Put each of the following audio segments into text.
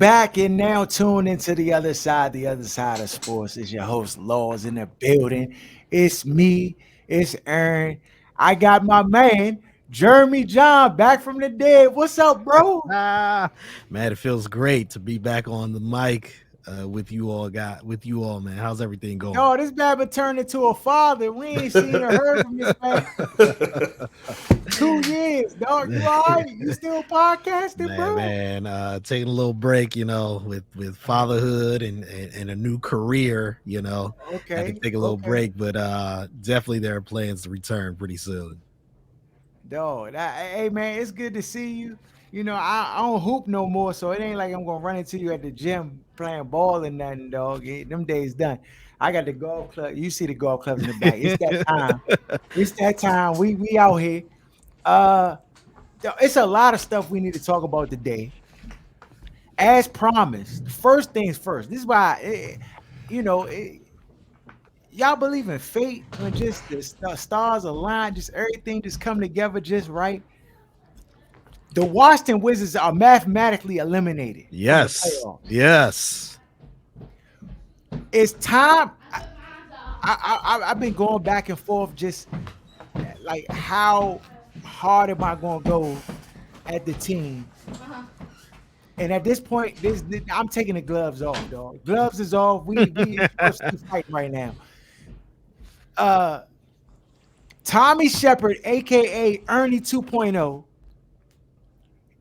back and now tune into the other side. The other side of sports is your host, Laws, in the building. It's me. It's Aaron. I got my man, Jeremy John, back from the dead. What's up, bro? Man, it feels great to be back on the mic with you all, man. How's everything going? Yo, this bad turned into a father. We ain't seen or heard from this man 2 years, dog. You all right? You still podcasting, man, bro? man, taking a little break, with fatherhood and a new career, had to Okay, take a little okay. break, but definitely there are plans to return pretty soon. Dog, hey man, it's good to see you. I don't hoop no more, so it ain't like I'm gonna run into you at the gym playing ball and nothing, dog. Them days done. I got the golf club. You see the golf clubs in the back. It's that time. It's that time. We out here. Uh, it's a lot of stuff we need to talk about today. As promised, first things first. This is why, you know, it, y'all believe in fate when just the stars align, just everything just come together just right. The Washington Wizards are mathematically eliminated from the Yes, playoffs. yes. It's time. I've been going back and forth, just like how hard am I going to go at the team? And at this point, I'm taking the gloves off, dog. Gloves is off. We UFC fighting right now. Uh, Tommy Shepard, aka Ernie 2.0,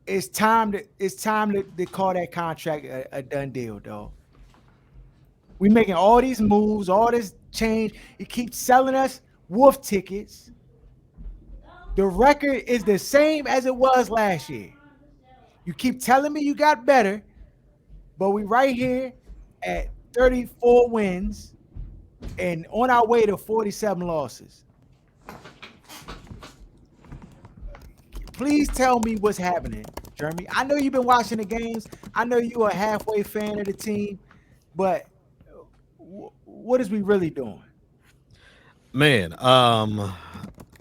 it's time to call that contract a done deal, dog. We making all these moves, all this change. He keeps selling us wolf tickets. The record is the same as it was last year. You keep telling me you got better, but we right here at 34 wins and on our way to 47 losses. Please tell me what's happening, Jeremy. I know you've been watching the games. I know you are a halfway fan of the team, but what is we really doing? Man,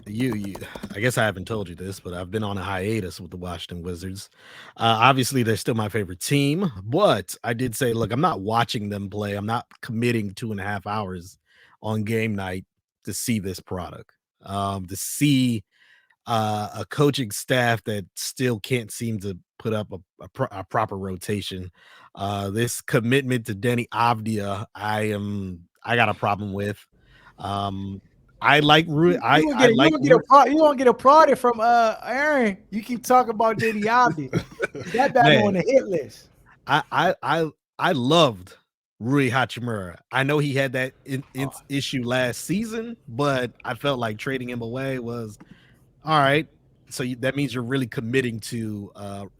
you I guess I haven't told you this, but I've been on a hiatus with the Washington Wizards. Obviously they're still my favorite team, but I did say, look, I'm not watching them play. I'm not committing 2.5 hours on game night to see this product. To see a coaching staff that still can't seem to put up a proper rotation. This commitment to Denny Avdia, I got a problem with. Um, I like Rui. I like Rui. You won't get applauded from Aaron. You keep talking about Diddy Abdi. That bad on Man, the hit list. I loved Rui Hachimura. I know he had that Oh, issue last season, but I felt like trading him away was all right. So that means you're really committing to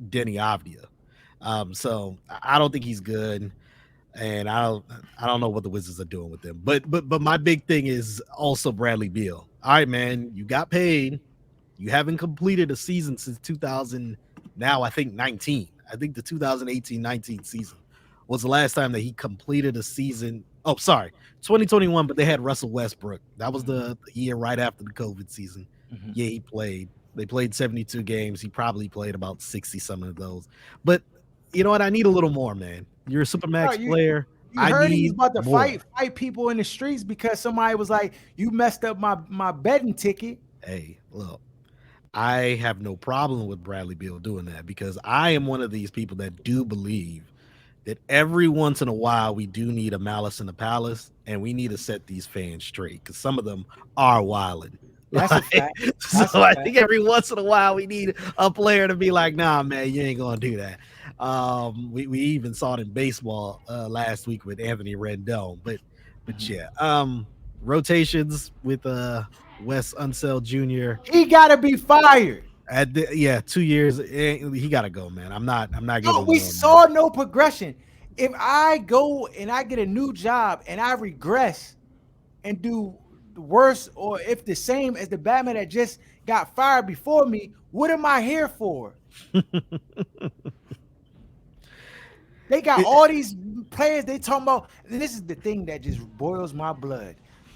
Denny Avdia. So I don't think he's good, and I don't know what the Wizards are doing with him. But my big thing is also Bradley Beal. All right, man, you got paid. You haven't completed a season since 2000. Now I think 19. I think the 2018-19 season was the last time that he completed a season. Oh, sorry, 2021. But they had Russell Westbrook. That was the year right after the COVID season. mhm. Yeah, he played. They played 72 games. He probably played about 60 some of those. But you know what? I need a little more, man. You're a No, supermax player. you I heard he was need about to more. fight people in the streets because somebody was like, "You messed up my betting ticket." Hey, look, I have no problem with Bradley Beal doing that because I am one of these people that do believe that every once in a while we do need a malice in the palace and we need to set these fans straight because some of them are wilding. That's a fact. That's a So I fact. think every once in a while we need a player to be like, nah, man, you ain't gonna do that. We even saw it in baseball last week with Anthony Rendon, but Mhm. yeah, rotations with Wes Unseld Jr. He gotta be fired. Yeah, 2 years. He got to go, man. I'm not No, giving him we more money. saw no progression. If I go and I get a new job and I regress and do worse or if the same as the Batman that just got fired before me, what am I here for? They got all these players they talking about. And this is the thing that just boils my blood.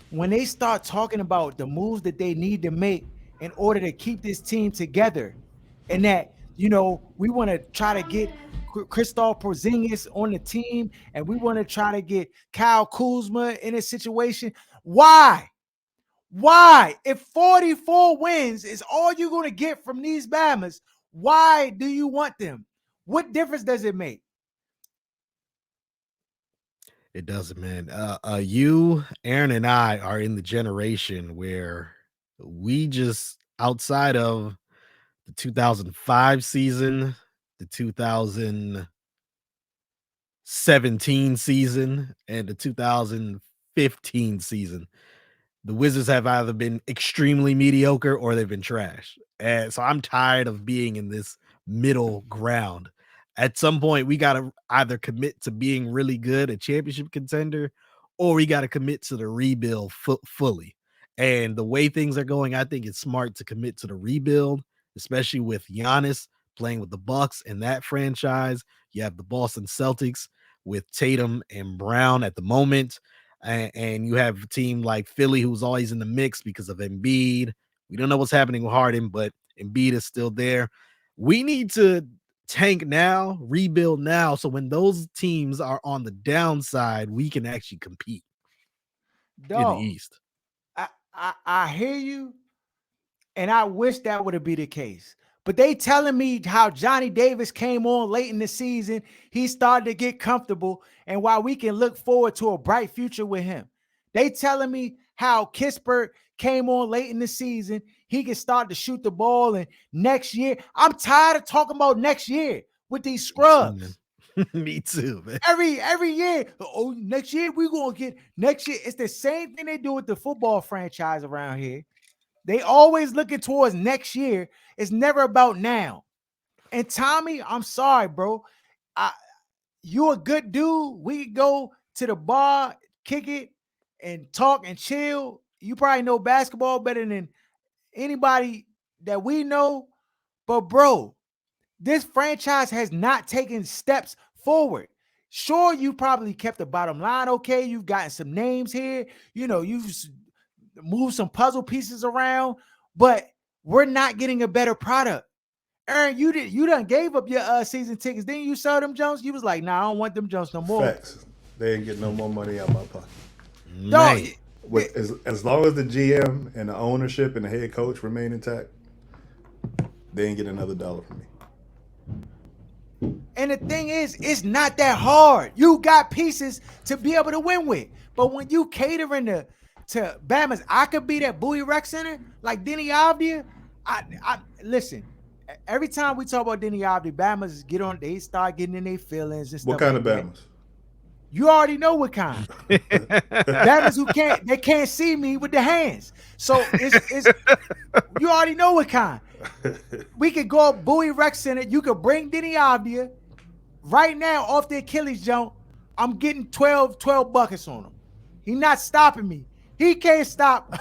When they start talking about the moves that they need to make in order to keep this team together, and that we want to try to get Kristaps Porzingis on the team, and we want to try to get Kyle Kuzma in a situation. Why? Why? If 44 wins is all you're going to get from these Bamas, why do you want them? What difference does it make? It doesn't, man. You, Aaron, and I are in the generation where we just outside of the 2005 season, the 2017 season, and the 2015 season, the Wizards have either been extremely mediocre or they've been trash. And so I'm tired of being in this middle ground. At some point, we got to either commit to being really good, a championship contender, or we got to commit to the rebuild fully. And the way things are going, I think it's smart to commit to the rebuild, especially with Giannis playing with the Bucks in that franchise. You have the Boston Celtics with Tatum and Brown at the moment. And you have a team like Philly who's always in the mix because of Embiid. We don't know what's happening with Harden, but Embiid is still there. We need to tank now, rebuild now, so when those teams are on the downside, we can actually compete in the Dog, East. I hear you, and I wish that would have been the case. But they telling me how Johnny Davis came on late in the season. He started to get comfortable, and while we can look forward to a bright future with him. They telling me how Kispert came on late in the season. He can start to shoot the ball, and next year, I'm tired of talking about next year with these Me too, man. scrubs. Me too, man. Every year, oh, next year we're gonna get next year. It's the same thing they do with the football franchise around here. They always looking towards next year. It's never about now. And Tommy, I'm sorry, bro. I, you a good dude. We could go to the bar, kick it, and talk and chill. You probably know basketball better than anybody that we know. But bro, this franchise has not taken steps forward. Sure, you probably kept the bottom line okay. You've gotten some names here. You know, you've moved some puzzle pieces around, but we're not getting a better product. Aaron, you done gave up your season tickets. Then you sell them Jones. You was like, nah, I don't want them Jones no more. Facts. They ain't get no more money out of my pocket. Dog, Man. As long as the GM and the ownership and the head coach remain intact, they ain't get another dollar from me. and the thing is, it's not that hard. You got pieces to be able to win with. But when you catering to Bama's, I could be that Bowie Rec Center like Denny Avdia. I listen. Every time we talk about Denny Avdia, Bama's get on. They start getting in their feelings and stuff. What kind like of that. Bama's? You already know what kind. Bama's who can't see me with the hands. So it's you already know what kind. We could go up Bowie Rec Center. You could bring Denny Avdia right now off the Achilles jump. I'm getting 12 buckets on him. He not stopping me. He can't stop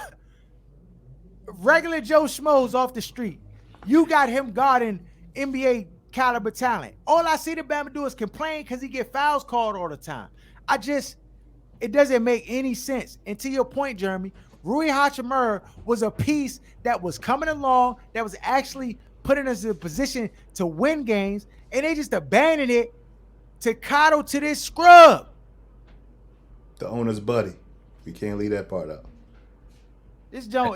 regular Joe Schmoes off the street. You got him guarding NBA caliber talent. All I see the Bama do is complain because he get fouls called all the time. It doesn't make any sense. And to your point, Jeremy, Rui Hachimura was a piece that was coming along, that was actually putting us in a position to win games, and they just abandoned it to coddle to this scrub. The owner's buddy. We can't leave that part out. This Joe,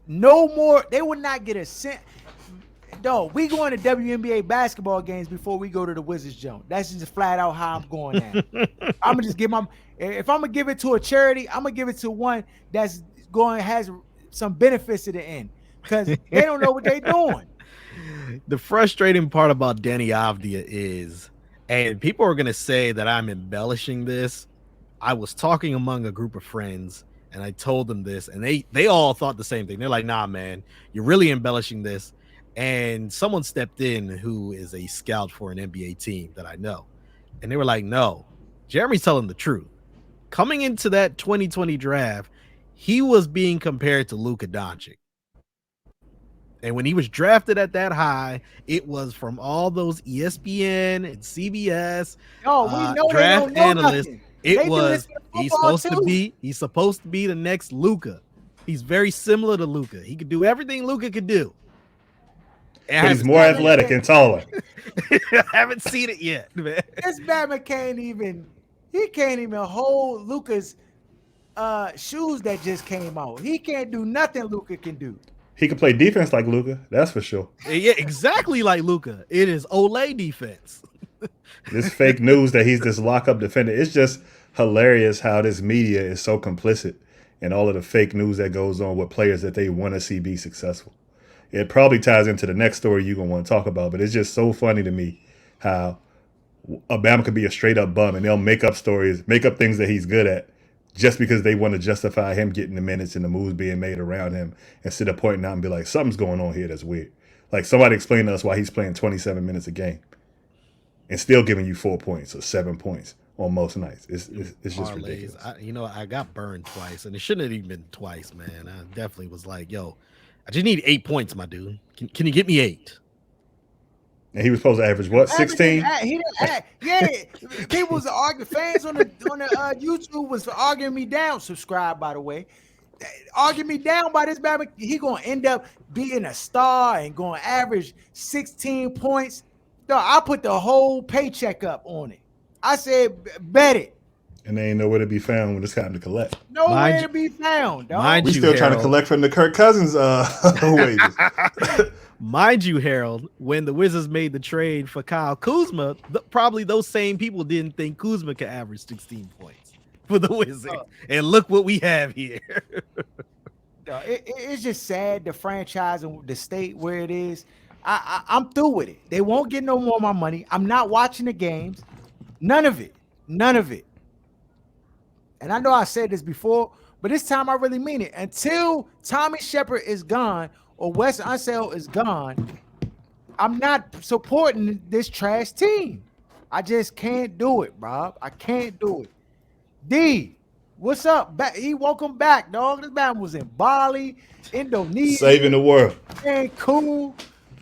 no more. They would not get a cent. Dog, we going to WNBA basketball games before we go to the Wizards Joe. That's just flat out how I'm going now. I'm gonna just give if I'm gonna give it to a charity, I'm gonna give it to one that's has some benefits to the end because they don't know what they're doing. The frustrating part about Denny Avdia is, and people are gonna say that I'm embellishing this. I was talking among a group of friends and I told them this, and they all thought the same thing. They're like, nah, man, you're really embellishing this. And someone stepped in who is a scout for an NBA team that I know. And they were like, no, Jeremy's telling the truth. Coming into that 2020 draft, he was being compared to Luka Doncic. And when he was drafted at that high, it was from all those ESPN and CBS We know draft they don't know analysts. nothing. It was he's supposed to be the next Luka. He's very similar to Luka. He could do everything Luka could do. but he's more athletic and taller. I haven't seen it yet, man. This Batman he can't even hold Luca's shoes that just came out. He can't do nothing Luca can do. He can play defense like Luka, that's for sure. Yeah, exactly like Luca. It is Olay defense. This fake news that he's this lockup defender. It's just hilarious how this media is so complicit in all of the fake news that goes on with players that they want to see be successful. It probably ties into the next story you're going to want to talk about, but it's just so funny to me how Obama could be a straight up bum and they'll make up stories, make up things that he's good at just because they want to justify him getting the minutes and the moves being made around him instead of pointing out and be like, something's going on here that's weird. Like somebody explain to us why he's playing 27 minutes a game and still giving you 4 points or 7 points on most nights. It's just ridiculous. I got burned twice, and it shouldn't have even been twice, man. I definitely was like, yo, I just need 8 points, my dude. Can you get me 8? And he was supposed to average what, 16? Yeah, people was arguing. Fans on the YouTube was arguing me down. Subscribe, by the way. Arguing me down by this Batman. He gonna end up being a star and gonna average 16 points. Dog, I put the whole paycheck up on it. I said, bet it. And they ain't nowhere to be found when it's time to collect. Nowhere to be found, dog. We still trying to collect from the Kirk Cousins wages. Mind you, Harold, when the Wizards made the trade for Kyle Kuzma, probably those same people didn't think Kuzma could average 16 points for the Wizards. And look what we have here. It's just sad, the franchise and the state where it is. I'm through with it. They won't get no more of my money. I'm not watching the games. None of it. And I know I said this before, but this time I really mean it. Until Tommy Shepard is gone or Wes Unseld is gone, I'm not supporting this trash team. I just can't do it, Rob. I can't do it. D, what's up? Welcome back, dog. This man was in Bali, Indonesia, saving the world. Cancun.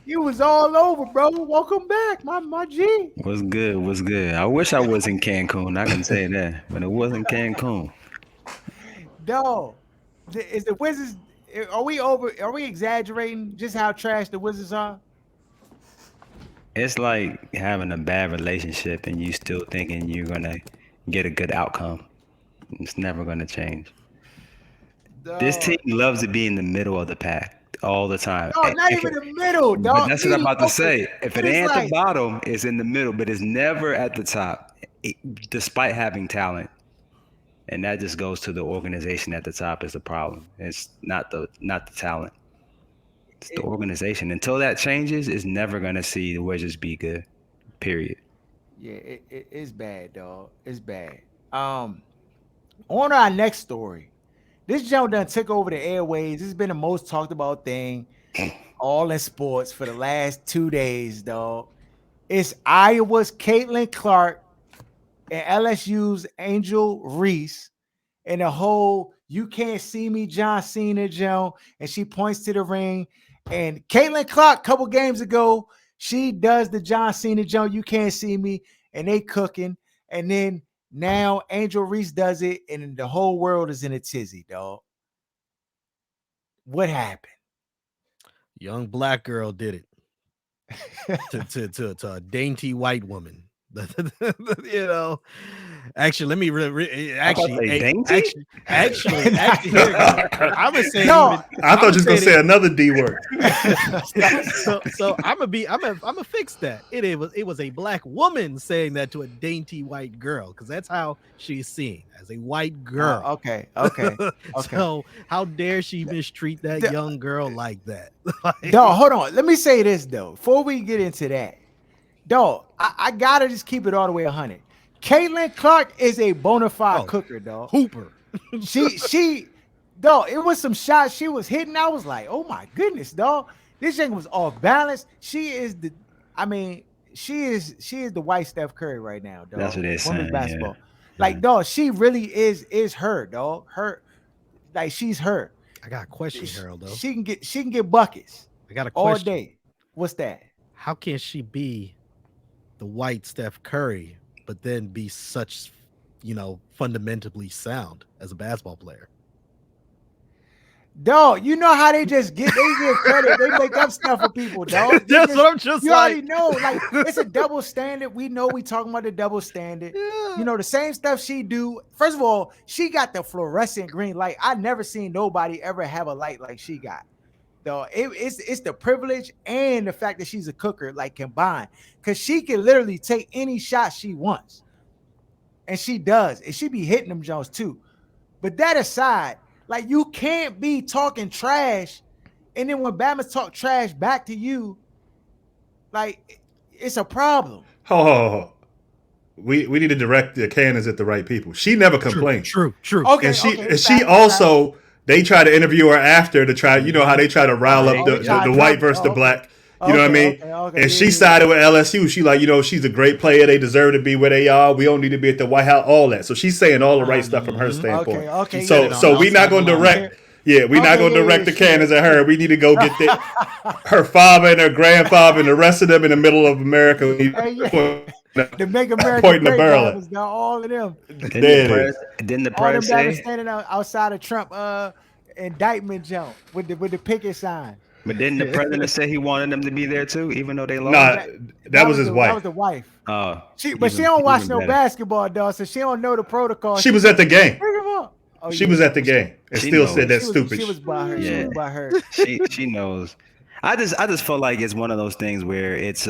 You was all over, bro. Welcome back, my G. What's good? I wish I was in Cancun. I can say that, but it wasn't Cancun. Dog, is the Wizards? Are we exaggerating just how trash the Wizards are? It's like having a bad relationship and you still thinking you're gonna get a good outcome. It's never gonna change. Dog. This team loves to be in the middle of the pack all the time. No, not even the middle, dog. That's what I'm about to say. If it ain't at the bottom, it's in the middle, but it's never at the top, despite having talent. And that just goes to the organization at the top is the problem. It's not the talent. It's the organization. Until that changes, it's never gonna see the Wizards be good. Period. Yeah, it's bad, dog. It's bad. On our next story. This jump done took over the airways. This has been the most talked about thing all in sports for the last 2 days, dog. It's Iowa's Caitlin Clark and LSU's Angel Reese and the whole "you can't see me" John Cena Joe, and she points to the ring. And Caitlin Clark, a couple games ago, she does the John Cena Joe, "you can't see me," and they cooking. And then now Angel Reese does it, and the whole world is in a tizzy, dog. What happened? Young black girl did it to a dainty white woman. You know, actually, let me actually, I'm gonna say. No, I thought you was gonna say another D word. so I'm gonna fix that. It was a black woman saying that to a dainty white girl because that's how she's seen as a white girl. Okay. So how dare she mistreat that young girl like that? No, hold on. Let me say this though before we get into that. Dog, I gotta just keep it all the way 100. Caitlin Clark is a bona fide cooker, dog. Hooper. She, dog. It was some shots she was hitting. I was like, oh my goodness, dog. This thing was off balance. She is the white Steph Curry right now, dog. That's what they're saying. Women's basketball. Yeah. Like, dog, she really is her, dog. She's her. I got a question, Harold. Though she can get buckets. I got a question all day. What's that? How can she be the white Steph Curry, but then be such, fundamentally sound as a basketball player? Dog, you know how they just get credit. They make up stuff for people, dog. That's what I'm just you like. already know. Like, it's a double standard. We know we talking about the double standard. Yeah. You know, the same stuff she do. First of all, she got the fluorescent green light. I never seen nobody ever have a light like she got. Though it's the privilege and the fact that she's a cooker, like combined. Cause she can literally take any shot she wants. And she does. And she be hitting them Jones too. But that aside, like, you can't be talking trash, and then when Bama's talk trash back to you, like, it's a problem. Oh, we need to direct the cannons at the right people. She never complained. True. Okay, And she okay, and she also they try to interview her after to try. You know how they try to rile up the white versus the black. You know what I mean? And she sided with LSU. She like, she's a great player. They deserve to be where they are. We don't need to be at the White House. All that. So she's saying all the right stuff from her standpoint. Okay. So we're not going to direct. Yeah, we're not going to direct the cannons at her. We need to go get her father and her grandfather and the rest of them in the middle of America. To make America pointing the great, barrel. All of them. Didn't the all them press guys say? standing outside of Trump indictment jump with the picket sign. But didn't the president say he wanted them to be there too, even though they lost? Nah, that was his wife. That was the wife. Oh, she don't watch no basketball, dog, so she don't know the protocol. She was at the game. Oh, she was at the game and still said that's stupid. She was by her. Yeah. She was by her. She knows. I just feel like it's one of those things where it's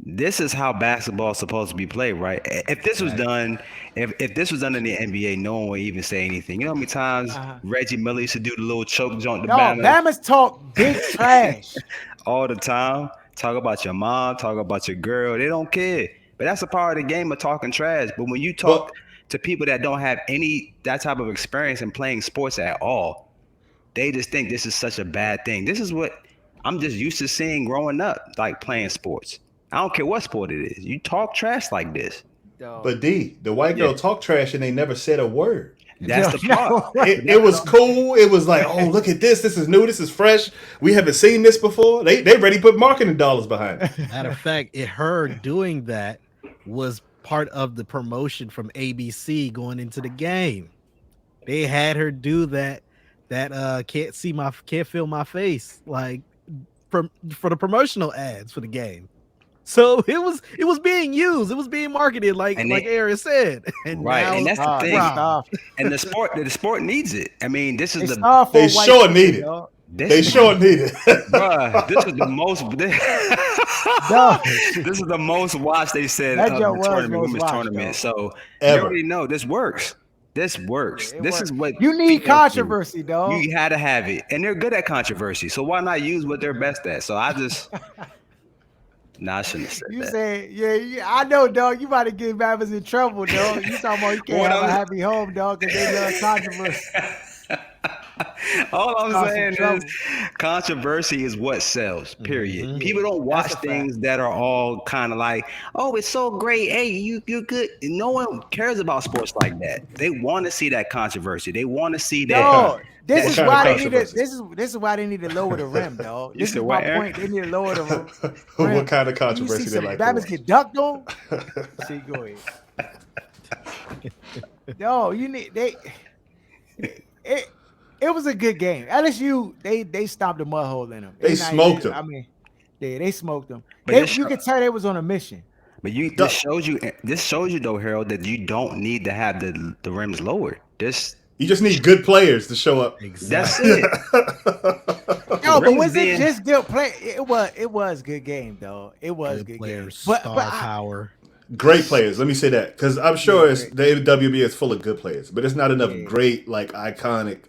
this is how basketball's supposed to be played, right? If this was done, if this was done in the NBA, no one would even say anything. You know how many times Reggie Miller used to do the little choke joint to Bama's talk big trash all the time. Talk about your mom, talk about your girl. They don't care. But that's a part of the game of talking trash. But when you talk to people that don't have that type of experience in playing sports at all, they just think this is such a bad thing. This is what I'm just used to seeing growing up, like playing sports. I don't care what sport it is. You talk trash like this. But D, the white girl talked trash and they never said a word. That's the part. It was cool. It was like, oh, look at this. This is new. This is fresh. We haven't seen this before. They ready to put marketing dollars behind it. Matter of fact, her doing that was part of the promotion from ABC going into the game. They had her do that can't feel my face, like for the promotional ads for the game. So it was being used. It was being marketed like Aaron said. And and that's the thing. And the sport needs it. I mean, this is they sure need it. They sure need it. Bruh, this is the most. This is the most watched they said of the women's tournament. So you already know this works. This works. This is what you need. Controversy, dog. You had to have it, and they're good at controversy. So why not use what they're best at? So I just. Nah, I shouldn't have said that. You say, yeah, I know, dog. You about to get Bama's in trouble, dog. You talking about you can't have a happy home, dog, because they love controversy. All I'm saying is controversy is what sells, period. Mm-hmm. People don't watch things that are all kind of like, oh, it's so great. Hey, you're good. No one cares about sports like that. They want to see that controversy. They want to see that. No. This is why they need to. This is why they need to lower the rim, dog. This is my point. They need to lower the rim. What kind of controversy they like? Bama's get ducked on. See, go ahead. No, you need It was a good game. LSU, they stopped the mud hole in them. They smoked them. I mean, they smoked them. You could tell they was on a mission. But this shows you though, Harold, that you don't need to have the rims lowered. You just need good players to show up. Exactly. That's it. No, but was it just good play? It was good game though. It was good players, game. Star power. Great players. Let me say that because I'm sure the WNBA is full of good players, but it's not enough great, like iconic,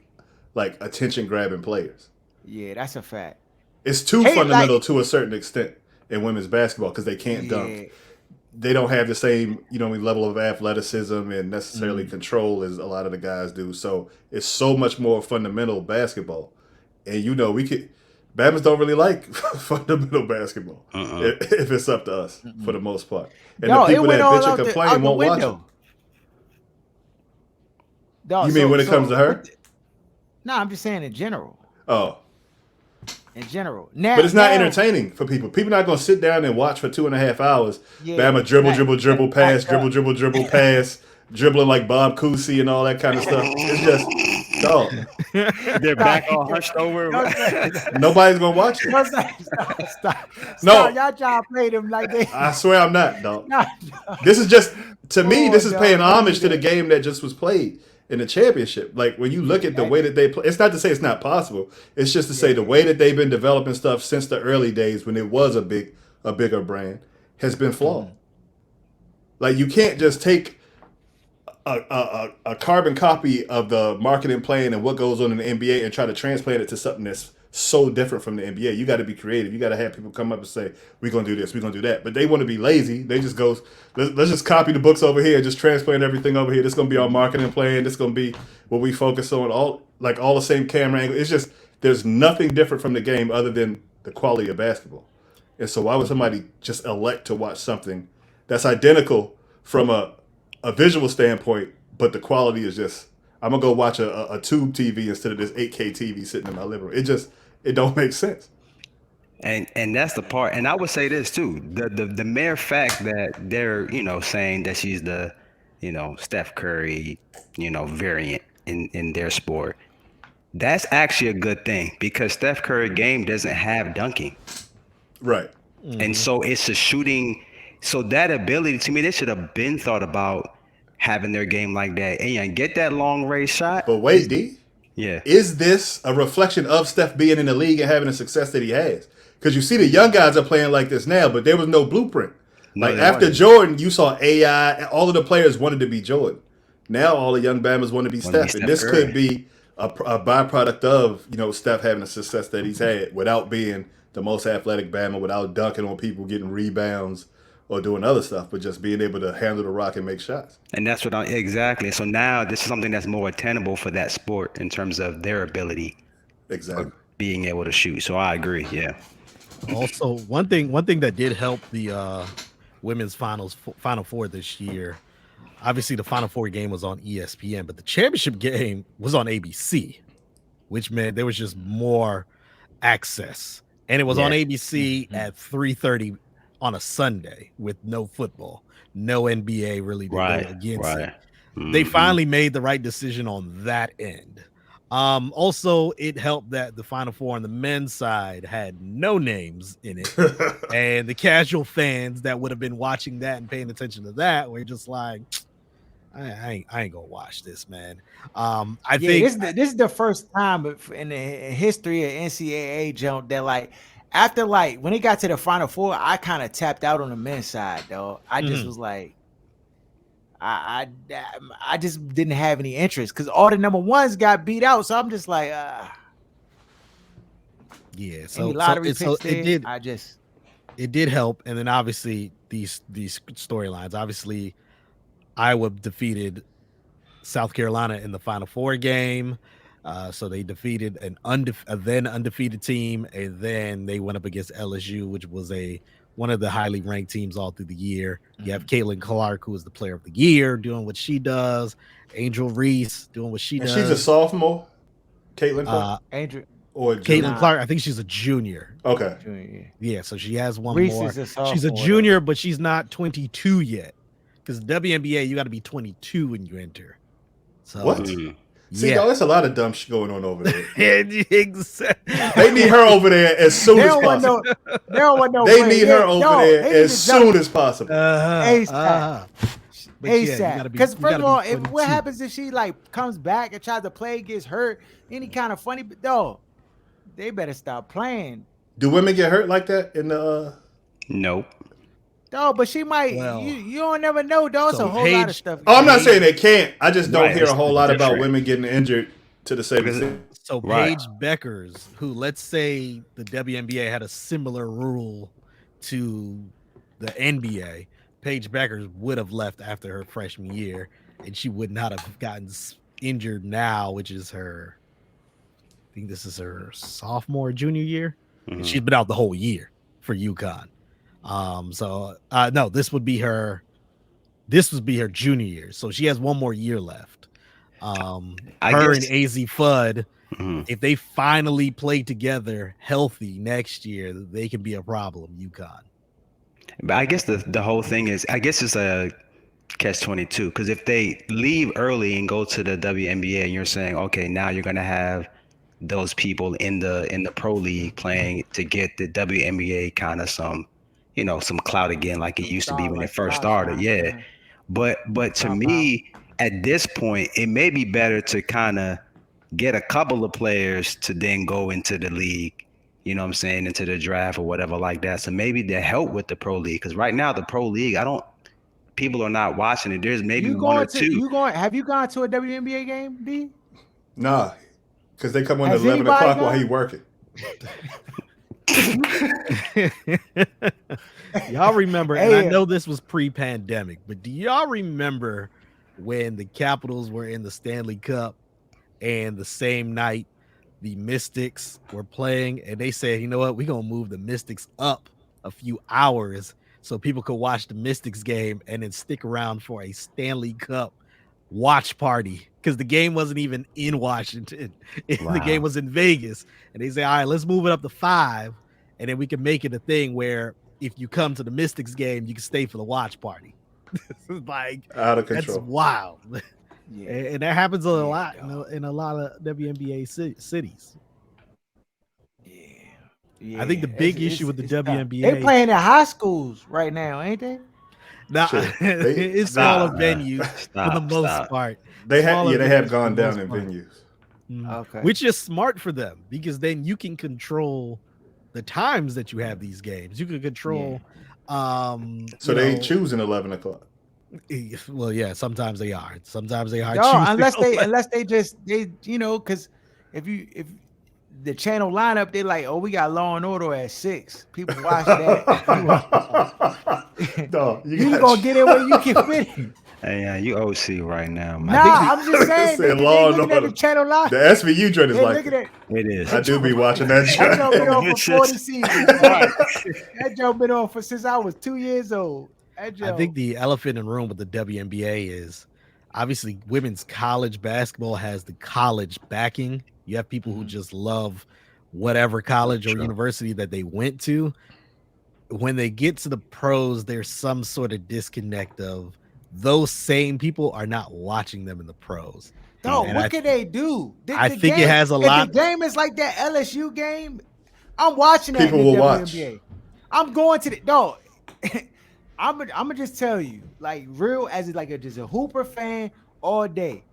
like attention grabbing players. Yeah, that's a fact. It's too fundamental to a certain extent in women's basketball because they can't dunk. They don't have the same, level of athleticism and necessarily control as a lot of the guys do. So it's so much more fundamental basketball. And Bama's don't really like fundamental basketball if it's up to us for the most part. And the people that bitch and complain won't watch them. You mean when it comes to her? No, I'm just saying in general. Oh. In general. But it's not entertaining for people. People not going to sit down and watch for 2.5 hours. Bama dribble, pass, dribble, pass, dribbling like Bob Cousy and all that kind of stuff. It's just Dog, They're back all hunched over. Don't say, nobody's gonna watch it. don't say, stop. No. Y'all trying to play them like they. I swear I'm not, dog. Nah, This is just to me. Oh, This is dog, paying don't homage do to the that. game that just was played in the championship. Like when you look at the way that they play, it's not to say it's not possible. It's just to say the way that they've been developing stuff since the early days when it was a bigger brand has been flawed. Like you can't just take a carbon copy of the marketing plan and what goes on in the NBA and try to transplant it to something that's so different from the NBA. You got to be creative. You got to have people come up and say, we're going to do this, we're going to do that. But they want to be lazy. They just go, let's just copy the books over here, just transplant everything over here. This is going to be our marketing plan. This is going to be what we focus on, all the same camera angle. It's just, there's nothing different from the game other than the quality of basketball. And so why would somebody just elect to watch something that's identical from a visual standpoint, but the quality is just, I'm going to go watch a tube TV instead of this 8K TV sitting in my living room. It don't make sense. And that's the part. And I would say this too. The mere fact that they're, saying that she's the, Steph Curry, variant in their sport. That's actually a good thing because Steph Curry game doesn't have dunking. Right. And so it's a shooting. So that ability, to me, they should have been thought about having their game like that. And get that long range shot. But wait, D. Yeah. Is this a reflection of Steph being in the league and having the success that he has? Because you see the young guys are playing like this now, but there was no blueprint. No, Like there after wasn't. Jordan, you saw AI. All of the players wanted to be Jordan. Now all the young Bammers want to be Steph. And this Curry. could be a byproduct of, Steph having the success that he's had without being the most athletic Bammer, without dunking on people, getting rebounds, or doing other stuff, but just being able to handle the rock and make shots. And that's what exactly. So now this is something that's more attainable for that sport in terms of their ability Exactly. of being able to shoot. So I agree. Yeah. Also, one thing that did help the women's Final Four this year, obviously the Final Four game was on ESPN, but the championship game was on ABC, which meant there was just more access. And it was on ABC at 3:30 on a Sunday with no football, no NBA really to go against it. They finally made the right decision on that end. Also, it helped that the Final Four on the men's side had no names in it, and the casual fans that would have been watching that and paying attention to that were just like, I ain't gonna watch this, man. I think this is the first time in the history of NCAA jump that like after like when it got to the Final Four, I kind of tapped out on the men's side, though. I just was like, I just didn't have any interest because all the number ones got beat out, so I'm just like, yeah. So it did help, and then obviously these storylines. Obviously, Iowa defeated South Carolina in the Final Four game. So they defeated a then undefeated team, and then they went up against LSU, which was one of the highly ranked teams all through the year. You have Caitlin Clark, who is the player of the year, doing what she does. Angel Reese doing what she does. She's a sophomore, Caitlin Clark? Caitlin Clark, I think she's a junior. Okay. Junior. Yeah, so she has one Reese more. is a sophomore, she's a junior, but she's not 22 yet. Because WNBA, you got to be 22 when you enter. So, what? See, y'all, there's a lot of dumb shit going on over there. Exactly. They need her over there as soon as possible. They need her over there as soon as possible. ASAP. ASAP. Because first of all, what happens if she like comes back and tries to play, gets hurt, any kind of funny? But no, they better stop playing. Do women get hurt like that in the? Nope. No, but she might. Well, you don't never know, though. It's a whole lot of stuff. Oh, I'm not saying they can't. I just don't hear a whole lot about women getting injured to the same extent. So Paige Beckers, who let's say the WNBA had a similar rule to the NBA, Paige Beckers would have left after her freshman year, and she would not have gotten injured now, which is her. I think this is her sophomore, junior year, and she's been out the whole year for UConn. No, this would be her junior year. So she has one more year left. And AZ Fudd, if they finally play together healthy next year, they can be a problem, UConn. But I guess the whole thing is, I guess it's catch-22, because if they leave early and go to the WNBA, and you're saying, okay, now you're gonna have those people in the pro league playing to get the WNBA kind of some, some clout again, like it used to be Star when it like first started. starshine. Yeah, but to Star power. me, at this point, it may be better to kind of get a couple of players to then go into the league. You know what I'm saying, into the draft or whatever like that. So maybe they help with the pro league, because right now the pro league, I don't. People are not watching it. There's maybe one or two. Have you gone to a WNBA game, D? Nah, because they come on at Has 11 anybody o'clock while gone? he working. Y'all remember, and I Hey. know this was pre-pandemic, but do y'all remember when the Capitals were in the Stanley Cup and the same night the Mystics were playing, and they said, you know what, we're gonna move the Mystics up a few hours so people could watch the Mystics game and then stick around for a Stanley Cup watch party, because the game wasn't even in Washington. The game was in Vegas, and they say, all right, let's move it up to 5, and then we can make it a thing where if you come to the Mystics game, you can stay for the watch party. Like, Out of that's control. wild. Yeah. And that happens a Yeah, lot dog. in a lot of WNBA cities. Yeah. I think the big issue with the it's tough. WNBA, They playing in high schools right now, ain't they? nah, Shit, it's Stop. smaller venues for the most part. They have Smaller they have venues gone for the down most in part. venues. Okay. Which is smart for them, because then you can control the times that you have these games. You can control So you they know, choosing 11 o'clock. well, yeah, sometimes they are. Sometimes they are No, choosing unless they because if the channel lineup, they like, oh, we got Law and Order at 6. People watch that. No, You got gonna get it where you can fit it. Hey, you OC right now, man. Nah, I'm just saying Said they Law and looking at Order. the channel lineup. The SVU joint is They like looking that. at It is. I do be watching that that joke been joint. on for 40 seasons. That joke been on for since I was 2 years old. That I joke. think the elephant in the room with the WNBA is obviously women's college basketball has the college backing. You have people who just love whatever college or Sure. university that they went to. When they get to the pros, there's some sort of disconnect of those same people are not watching them in the pros. No, And what can they do? I think it has a lot. If the game is like that LSU game, I'm watching that People in the will watch. WNBA. I'm going to the no. I'm gonna just tell you, like real as like just a Hooper fan all day.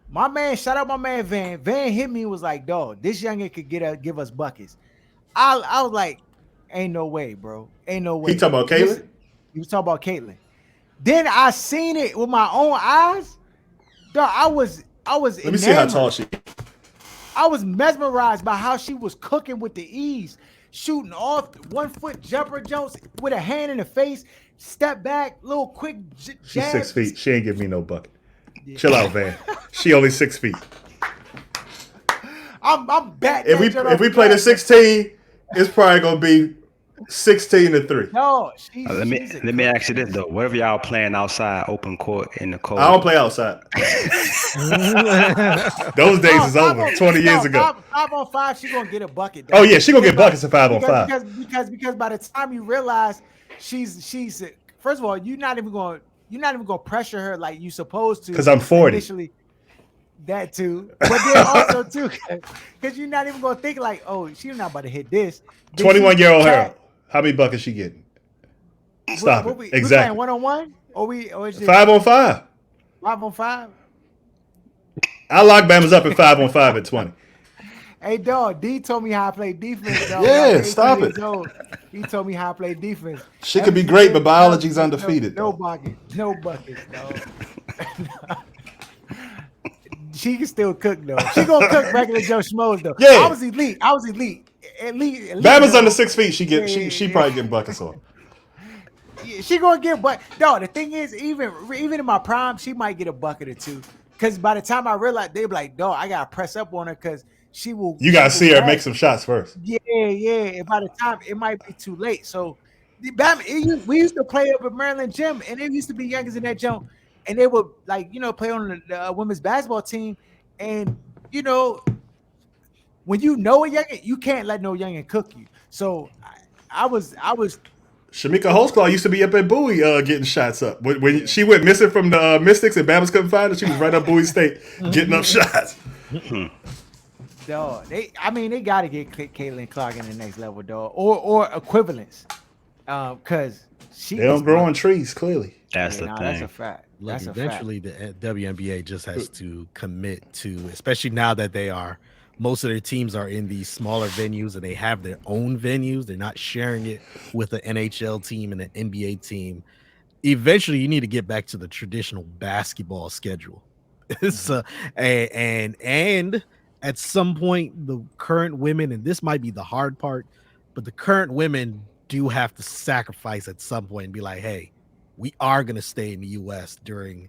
My man, shout out my man Van. Van hit me and was like, dog, this youngin could give us buckets. I was like, ain't no way, bro. Ain't no way. He talking about Caitlin? He was talking about Caitlin. Then I seen it with my own eyes. Dog, I was Let me see how enamored. tall she is. I was mesmerized by how she was cooking with the ease, shooting off 1 foot jumper jumps with a hand in the face, step back, little quick She's jab. 6 feet. She ain't give me no bucket. Chill out, Van. She only 6 feet. I'm batting. If we play the 16, it's probably gonna be 16-3. No, Let me ask you this though: whatever y'all playing outside, open court in the cold, I don't play outside. Those days is over. 20 years ago. 5-on-5, she gonna get a bucket. Oh yeah, she gonna get buckets at 5-on-5. Because by the time you realize she's first of all, you're not even gonna pressure her like you supposed to. 'Cause I'm 40. Initially. That too, but then also too, because you're not even gonna think like, oh, she's not about to hit this. 21-year-old Harold. How many buckets she getting? Stop it. We Exactly. playing 1-on-1 or is it 5-on-5. 5-on-5? I lock Bama's up at 5-on-5 at 20. Hey, dog, D told me how I play defense. Dog. Yeah, When I was stop 18 it. years old, he told me how I play defense. She could be great, but biology's undefeated. No though. buckets, dog. She can still cook though. She gonna cook regular Joe Schmoes though. Yeah. I was elite. Elite. Bama's though. under 6 feet. She Yeah. probably getting buckets on. Yeah, she gonna get, but no. The thing is, even in my prime, she might get a bucket or two. Because by the time I realize, they be like, dog, I gotta press up on her because she will. You gotta she see will her make some shots first. Yeah. And by the time it might be too late. So the Bama, we used to play up at Maryland Gym, and it used to be youngers in that jump, and they would play on the women's basketball team, and when you know a youngin, you can't let no youngin cook you. So I was Shamika Holtzclaw used to be up at Bowie getting shots up. When she went missing from the Mystics and Bama's couldn't find her, she was right up Bowie State getting up shots. Dog, they got to get Caitlin Clark in the next level, dog, or equivalence, because she They don't grow on trees, clearly. That's the That's a thing. fact. Look, That's a fact. eventually the WNBA just has to commit to, especially now that most of their teams are in these smaller venues and they have their own venues. They're not sharing it with an NHL team and an NBA team. Eventually, you need to get back to the traditional basketball schedule. And at some point, the current women, and this might be the hard part, but the current women do have to sacrifice at some point and be like, hey, we are going to stay in the U.S. during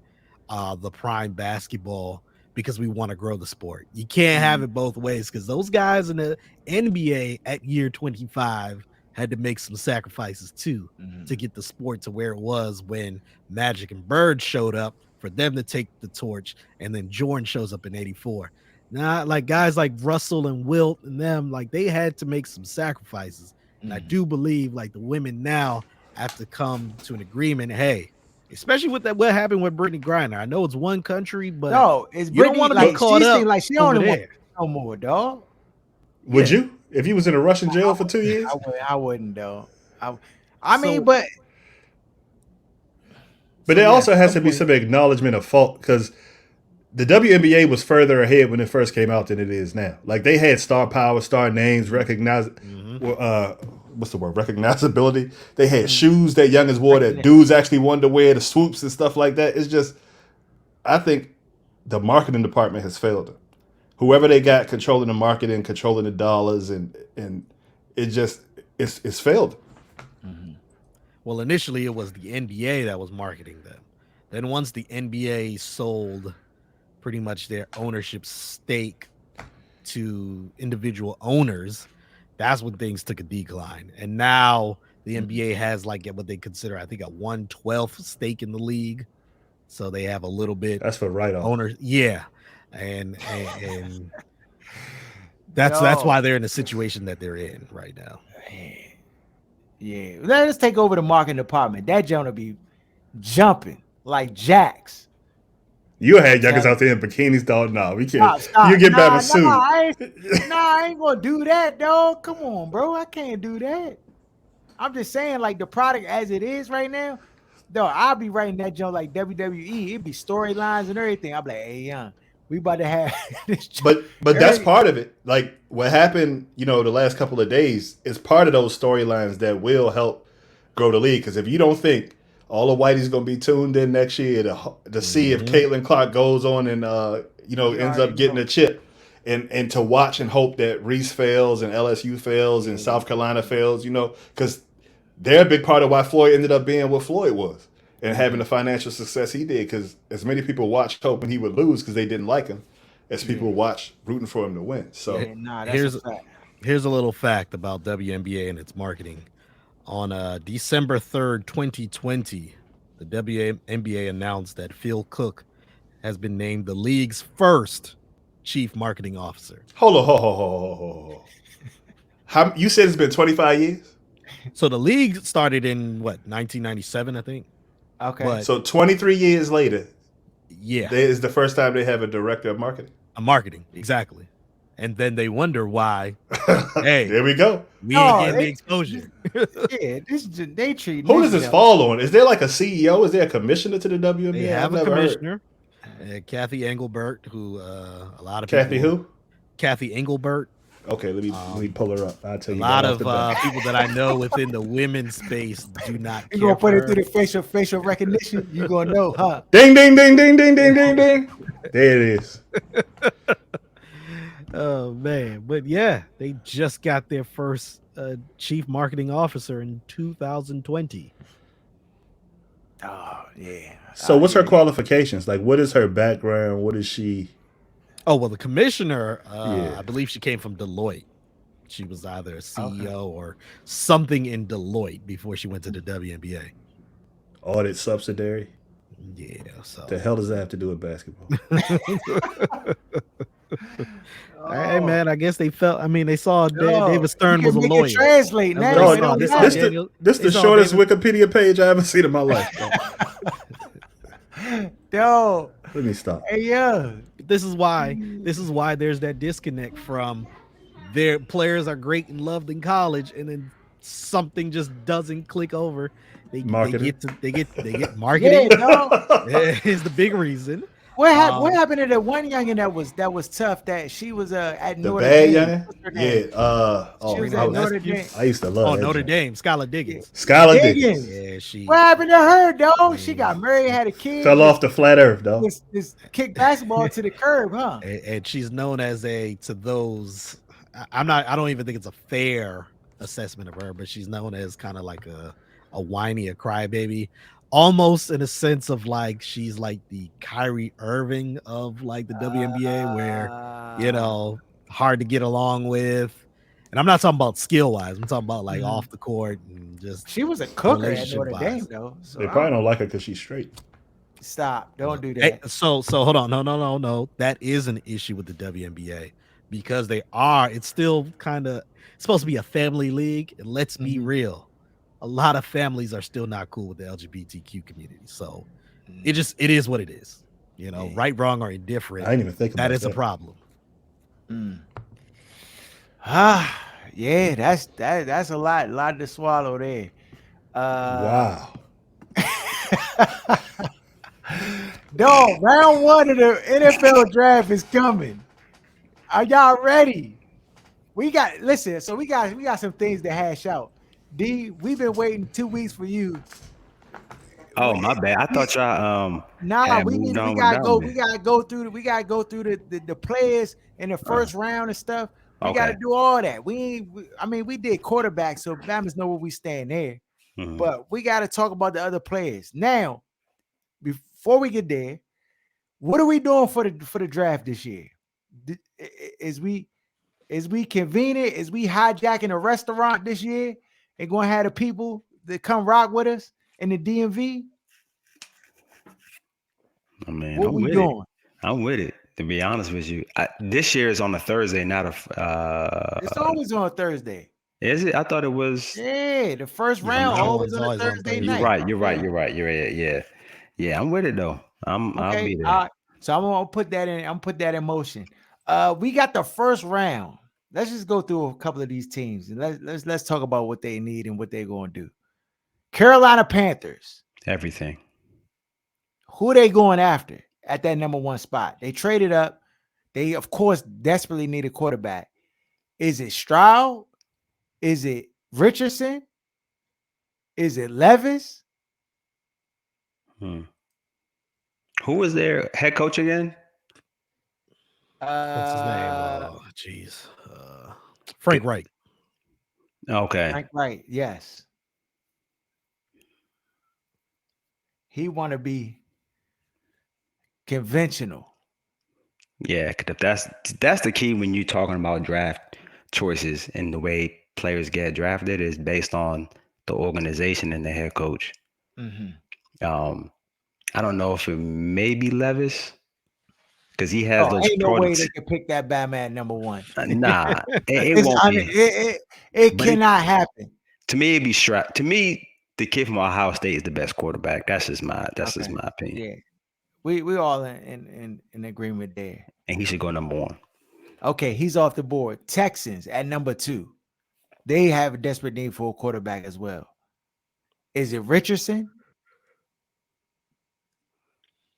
the prime basketball because we want to grow the sport. You can't have it both ways, because those guys in the NBA at year 25 had to make some sacrifices too to get the sport to where it was when Magic and Bird showed up for them to take the torch, and then Jordan shows up in 84. Now, like guys like Russell and Wilt and them, like they had to make some sacrifices. And I do believe like the women now have to come to an agreement. Hey, especially with that, what happened with Brittany Griner. I know it's one country, but no, it's you don't want to be caught up. Like she over don't want there. no more, dog. Would you? If you was in a Russian jail for 2 years? I wouldn't, though. I mean, but there also has to be some acknowledgement of fault, because the WNBA was further ahead when it first came out than it is now. Like they had star power, star names, what's the word? Recognizability. They had shoes that youngins wore that dudes actually wanted to wear, the swoops and stuff like that. It's just, I think the marketing department has failed them. Whoever they got controlling the marketing, controlling the dollars, and it's failed. Well, initially it was the NBA that was marketing them. Then once the NBA sold pretty much their ownership stake to individual owners, that's when things took a decline. And now the NBA has like what they consider, I think, a 1/12 stake in the league. So they have a little bit. That's for write-off. Owners, yeah. And that's why they're in the situation that they're in right now. Yeah, let's take over the marketing department. That joint will be jumping like jacks. You had youngins out there in bikinis, dog. No, we can't. Stop. You get back with suit. I ain't gonna do that, dog. Come on, bro. I can't do that. I'm just saying, like the product as it is right now, dog. I'll be writing that joint like WWE. It'd be storylines and everything. I'll be like, hey, young, we about to have this. But that's part of it. Like what happened, the last couple of days is part of those storylines that will help grow the league. Because if you don't think all the whitey's gonna be tuned in next year to see if Caitlin Clark goes on and ends up getting a chip, and to watch and hope that Reese fails and LSU fails and South Carolina fails, because they're a big part of why Floyd ended up being what Floyd was and having the financial success he did. Because as many people watched hoping he would lose because they didn't like him, as people watch rooting for him to win. So here's a little fact about WNBA and its marketing. On December 3rd, 2020, the WNBA announced that Phil Cook has been named the league's first chief marketing officer. Hold on. How, you said it's been 25 years? So the league started in, 1997, I think? Okay. So 23 years later, yeah, is the first time they have a director of marketing? Marketing, exactly. And then they wonder why. Hey, there we go. We ain't getting the exposure. Yeah, they treat. Who does this fall on? Is there like a CEO? Is there a commissioner to the WNBA? They have a commissioner, Kathy Engelbert, who a lot of Kathy people. Who? Kathy Engelbert. Okay, let me pull her up. I'll tell you. A lot of people that I know within the women's space do not. You gonna put it through the facial recognition? You gonna know, huh? Ding ding ding ding ding ding ding ding. There it is. Oh man, but yeah, they just got their first chief marketing officer in 2020. Oh yeah. So what's her qualifications? Like, what is her background? What is she? Oh well, the commissioner, I believe she came from Deloitte. She was either a CEO or something in Deloitte before she went to the WNBA. Audit subsidiary. Yeah. So the hell does that have to do with basketball? Hey Oh, man, I guess they felt. I mean, they saw oh, David you Stern was can a make it lawyer. translate That's what they now. Dog, It saw. don't They saw this matter. the Daniel. this They the saw shortest David. Wikipedia page I ever seen in my life. Dog. Yo, Let me stop. hey, yeah. This is why. This is why there's that disconnect from their players are great and loved in college, and then something just doesn't click over. Marketing. They get Yeah, marketing dog. is the big reason. What Um, happened to the one youngin that was tough? That she was at The Notre bad Dame. young, What's her yeah. name? She was Sabrina I at was Notre Dame. Ionescu. I used to love Oh, that Notre junk. Dame, Skylar Yeah. Diggins. Skylar Diggins Diggins. Yeah, What she happened to her, dog? She got mm, married, had a kid, fell off the flat earth, dog. just kicked basketball to the curb, huh? and she's known as a to those. I'm not. I don't even think it's a fair assessment of her, but she's known as kind of like a whiny, a crybaby, almost in a sense of like she's like the Kyrie Irving of like the WNBA, where you Uh, know hard to get along with. And I'm not talking about skill wise. I'm talking about like mhm. off the court and just She was a cooker at relationship Notre Dame, wise. though. So They I probably don't don't like her because she's straight. stop. Don't do Hey, that. so hold on. No. That is an issue with the WNBA because they are, it's still kind of it's supposed to be a family league. And let's be Mhm. real. A lot of families are still not cool with the LGBTQ community. So Mm, it is what it is. You know, yeah. right, wrong, or I indifferent. didn't even think That about is a that. problem. Mm. Ah, yeah. That's a lot to swallow there. Uh, Wow. dog. Round one of the NFL draft is coming. Are y'all ready? We got listen. So we got some things to hash out. D, we've been waiting 2 weeks for you. Oh, my bad. I We, thought y'all nah, had we moved need we on gotta without go. me. We gotta go through the players in the Uh, first round and stuff. We gotta okay. do all that. I mean, we did quarterback, so Bama's know where we stand there. Mhm. But we gotta talk about the other players now. Before we get there, what are we doing for the draft this year? Is we convening? Is we hijacking a restaurant this year and going to have the people that come rock with us in the DMV? I mean, What I'm we with it. doing? I'm with it. To be honest with you, this year is on a Thursday, not a. It's always on a Thursday. Is it? I thought it was. Yeah, the first Yeah, round round always one's on a always on Thursday You're Thursday. night. right. You're right. Yeah. You're right. You're right. Yeah. Yeah. I'm with it though. I'll Okay. be All there. right. So I'm gonna put that in. I'm put that in motion. We got the first round. Let's just go through a couple of these teams and let's talk about what they need and what they're going to do. Carolina Panthers. Everything. Who they going after at that number one spot? They traded up. They of course desperately need a quarterback. Is it Stroud? Is it Richardson? Is it Levis? Hmm. Who was their head coach again? What's his name? Uh, Jeez. Frank Wright. Okay. Frank Wright. Yes, he want to be conventional. Yeah. 'Cause that's the key when you're talking about draft choices and the way players get drafted is based on the organization and the head coach. Mhm. Um, I don't know if it may be Levis because he has Oh, those ain't no way they products. can pick that Batman number one. Nah, it It's won't be. it But cannot happen. to me, it'd be Stroud. To me, the kid from Ohio State is the best quarterback. That's just Okay, my opinion. yeah, we all in agreement there. And he should go number one. Okay, he's off the board. Texans at number two. They have a desperate need for a quarterback as well. Is it Richardson?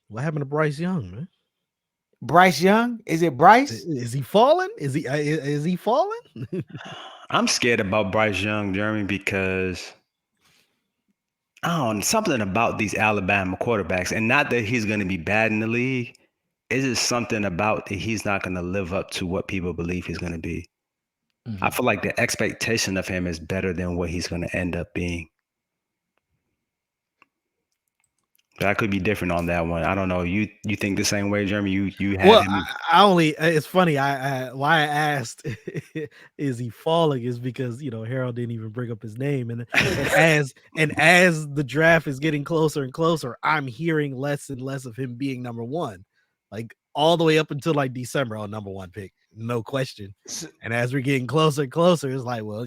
What happened to Bryce Young, man? Bryce Young? Is it Bryce? Is he falling? Is he falling? I'm scared about Bryce Young, Jeremy, because I don't know, something about these Alabama quarterbacks, and not that he's going to be bad in the league. It's just something about that he's not going to live up to what people believe he's going to be. I Mhm. feel like the expectation of him is better than what he's going to end up being. But I could be different on that one. I don't know. You think the same way, Jeremy? You had Well, him. I only it's funny. I why I asked is he falling is because Harold didn't even bring up his name, and as the draft is getting closer and closer, I'm hearing less and less of him being number one. Like all the way up until like December on number one pick, no question. So, And as we're getting closer and closer, it's like, well,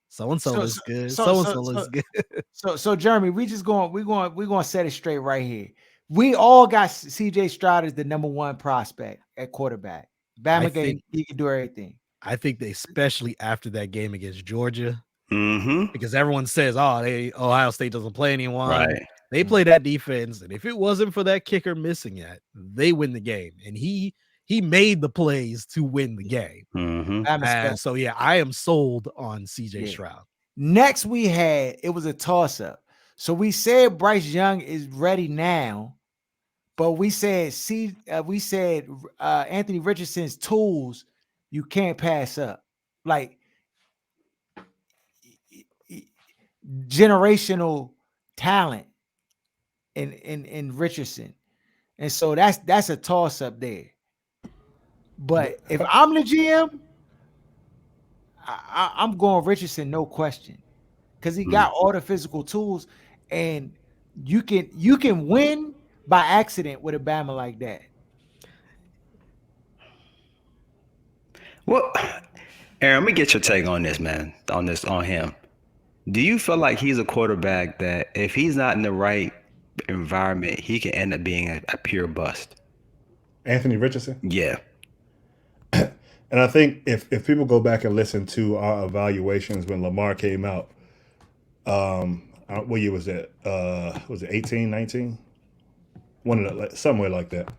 so and so so, looks so, good, so, so and so, so so, looks good. so Jeremy, we're going to set it straight right here. We all got CJ Stroud as the number one prospect at quarterback. I Bama think game, he can do everything. I think they, especially after that game against Georgia, Mm-hmm. because everyone says, oh, Ohio State doesn't play anyone. Right. They play that defense, and if it wasn't for that kicker missing it, they win the game. And he made the plays to win the game. Mm-hmm. Bama special. So yeah, I am sold on CJ Yeah. Stroud. Next, it was a toss up. So we said Bryce Young is ready now, but we said Anthony Richardson's tools you can't pass up, like generational talent in Richardson, and so that's a toss up there. But if I'm the GM, I'm going Richardson, no question, because he got all the physical tools, and you can win by accident with a Bama like that. Well, Aaron, let me get your take on this, man. On him. Do you feel like he's a quarterback that if he's not in the right environment, he can end up being a pure bust? Anthony Richardson. Yeah. And I think if people go back and listen to our evaluations when Lamar came out, what year was that? Was it 18, 19? One of the, somewhere like that.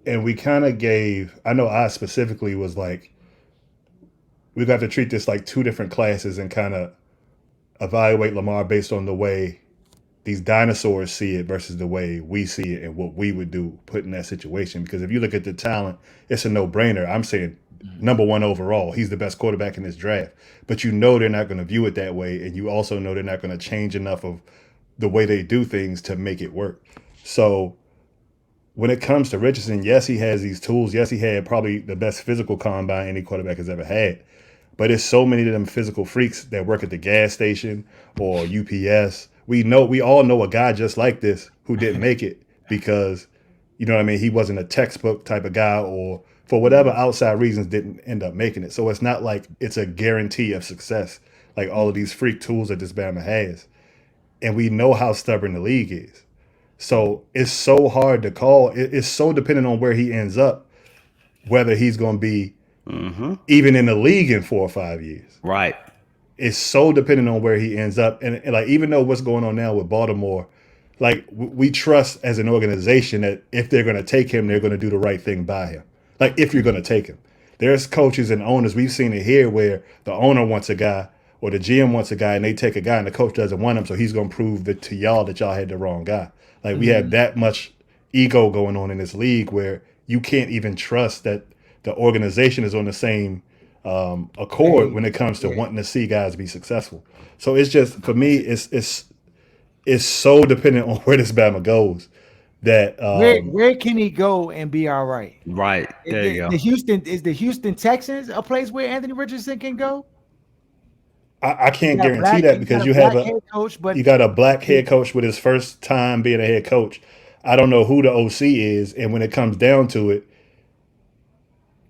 And we kind of gave, I know I specifically was like, we got to treat this like two different classes and kind of evaluate Lamar based on the way these dinosaurs see it versus the way we see it and what we would do put in that situation. Because if you look at the talent, it's a no-brainer. I'm saying number one overall, he's the best quarterback in this draft. But you know they're not going to view it that way, and you also know they're not going to change enough of the way they do things to make it work. So when it comes to Richardson, yes, he has these tools. Yes, he had probably the best physical combine any quarterback has ever had. But it's so many of them physical freaks that work at the gas station or UPS. We all know a guy just like this who didn't make it because, you know what I mean, he wasn't a textbook type of guy or for whatever outside reasons didn't end up making it. So it's not like it's a guarantee of success like all of these freak tools that this Bama has. And we know how stubborn the league is. So it's so hard to call. It's so dependent on where he ends up, whether he's going to be even in the league in 4 or 5 years. Right. It's so dependent on where he ends up. And like, even though what's going on now with Baltimore, like we trust as an organization that if they're going to take him, they're going to do the right thing by him. Like if you're going to take him, there's coaches and owners. We've seen it here where the owner wants a guy or the GM wants a guy and they take a guy and the coach doesn't want him. So he's going to prove that to y'all that y'all had the wrong guy. Like we have that much ego going on in this league where you can't even trust that the organization is on the same accord when it comes to wanting to see guys be successful. So it's just, for me, it's so dependent on where this Bama goes that Where can he go and be all right? Right. There you go. The Houston Texans a place where Anthony Richardson can go? I can't guarantee that because you have you got a black head coach with his first time being a head coach. I don't know who the OC is, and when it comes down to it,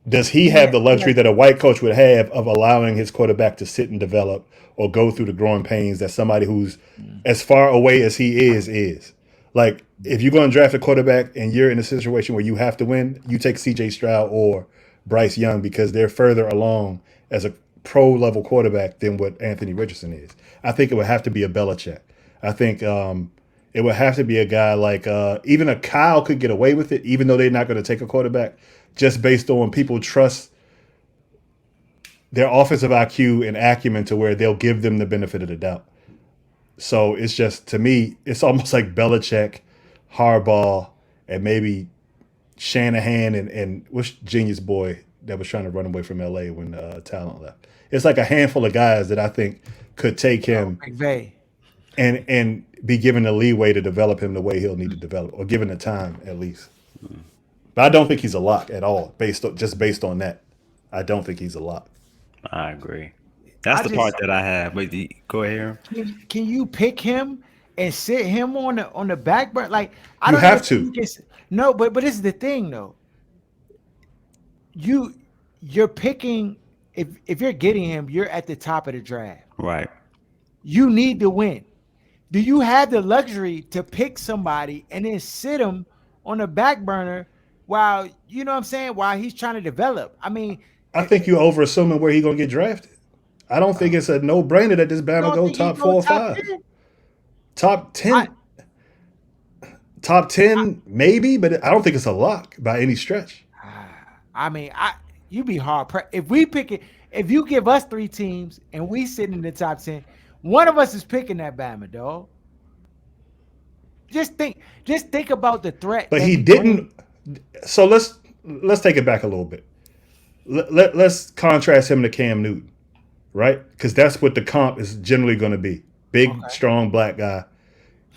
does he have the luxury that a white coach would have of allowing his quarterback to sit and develop or go through the growing pains that somebody who's as far away as he is? Like, if you're going to draft a quarterback and you're in a situation where you have to win, you take CJ Stroud or Bryce Young because they're further along as a pro-level quarterback than what Anthony Richardson is. I think it would have to be a Belichick. I think it would have to be a guy like even a Kyle could get away with it, even though they're not going to take a quarterback, just based on people trust their offensive IQ and acumen to where they'll give them the benefit of the doubt. So it's just, to me, it's almost like Belichick, Harbaugh, and maybe Shanahan and what's Genius Boy that was trying to run away from LA when Talent left. It's like a handful of guys that I think could take him and be given the leeway to develop him the way he'll need to develop, or given the time at least. But I don't think he's a lock at all, based on that. I don't think he's a lock. I agree. That's the part that I have. But go ahead. Can you pick him and sit him on the back burner? Like, I You don't have know to. no, but this is the thing though. you you're picking if you're getting him, you're at the top of the draft. Right. You need to win. Do you have the luxury to pick somebody and then sit him on the back burner while you know what I'm saying? While he's trying to develop. I mean, I think you over assuming where he gonna get drafted. I don't think it's a no brainer that this you Bama don't go think he top go 4 or 5, 10? top I, 10, top 10 maybe, but I don't think it's a lock by any stretch. I mean, you be hard if we pick it. If you give us three teams and we sit in the top 10, one of us is picking that Bama, dog. Just think about the threat But that he he brings. didn't. So let's take it back a little bit. Let's contrast him to Cam Newton, right? Because that's what the comp is generally going to be. Big, Okay. strong black guy.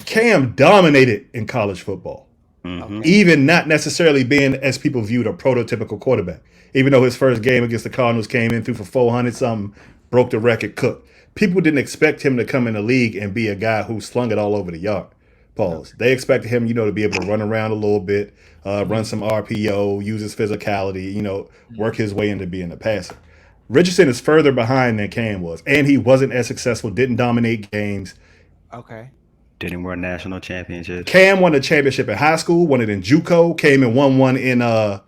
Cam dominated in college football, Mm-hmm. Okay. even not necessarily being as people viewed a prototypical quarterback. Even though his first game against the Cardinals came in through for 400 something, broke the record, cooked. People didn't expect him to come in the league and be a guy who slung it all over the yard. Pause. They expected him, to be able to run around a little bit, run some RPO, use his physicality, work his way into being a passer. Richardson is further behind than Cam was, and he wasn't as successful, didn't dominate games. Okay. Didn't win national championships. Cam won a championship in high school, won it in JUCO, came and won one in at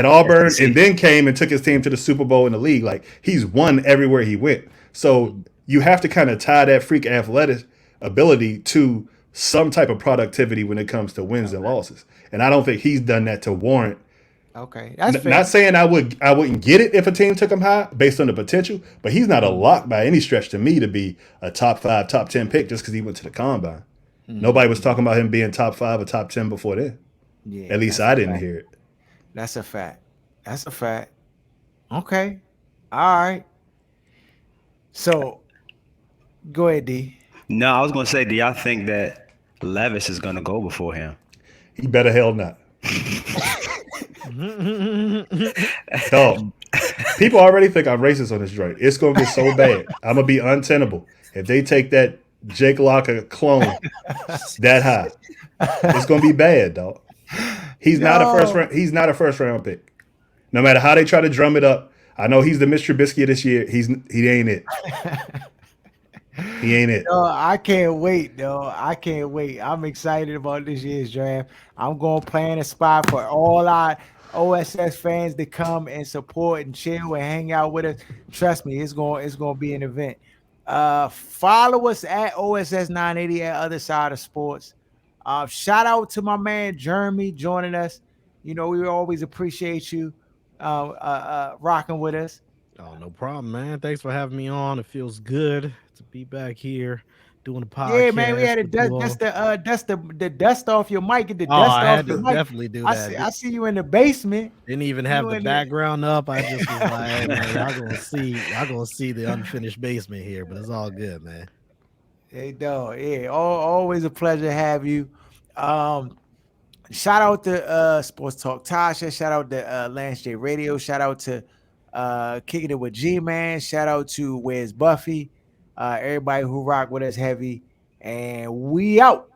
Auburn, SEC. and then came and took his team to the Super Bowl in the league. Like he's won everywhere he went. So you have to kind of tie that freak athletic ability to some type of productivity when it comes to wins and losses. And I don't think he's done that to warrant. Okay. That's fair. Not saying I wouldn't get it if a team took him high based on the potential, but he's not a lock by any stretch to me to be a top 5, top 10 pick just because he went to the combine. Nobody was talking about him being top 5 or top 10 before then. Yeah. At least that's I a didn't fact. hear it. That's a fact. That's a fact. Okay. All right. So go ahead, D. No, I was gonna say, do y'all think that Levis is gonna go before him? He better hell not. Dog. People already think I'm racist on this joint. It's gonna get so bad. I'm gonna be untenable if they take that Jake Locker clone that high. It's gonna be bad, dog. He's not a first No. round. He's not a first round pick. No matter how they try to drum it up. I know he's the Mr. Trubisky this year. He ain't it. He ain't it. No, I can't wait, though. I can't wait. I'm excited about this year's draft. I'm going to plan a spot for all our OSS fans to come and support and chill and hang out with us. Trust me, it's going to be an event. Follow us at OSS 980 at Other Side of Sports. Shout out to my man Jeremy joining us. We always appreciate you rocking with us. Oh, no problem, man. Thanks for having me on. It feels good to be back here doing a Yeah, man, we podcast had to with you all. dust the dust off your mic. Get the Oh, dust I off had your to mic. definitely do I that. see you in the basement. Didn't even have You the in the- background up. I just was like, hey, man, y'all gonna see the unfinished basement here, but it's all good, man. Hey, dog. Yeah, always a pleasure to have you. Shout out to Sports Talk Tasha. Shout out to Lance J Radio. Shout out to Kicking It with G Man. Shout out to Where's Buffy. Everybody who rock with us heavy. And we out.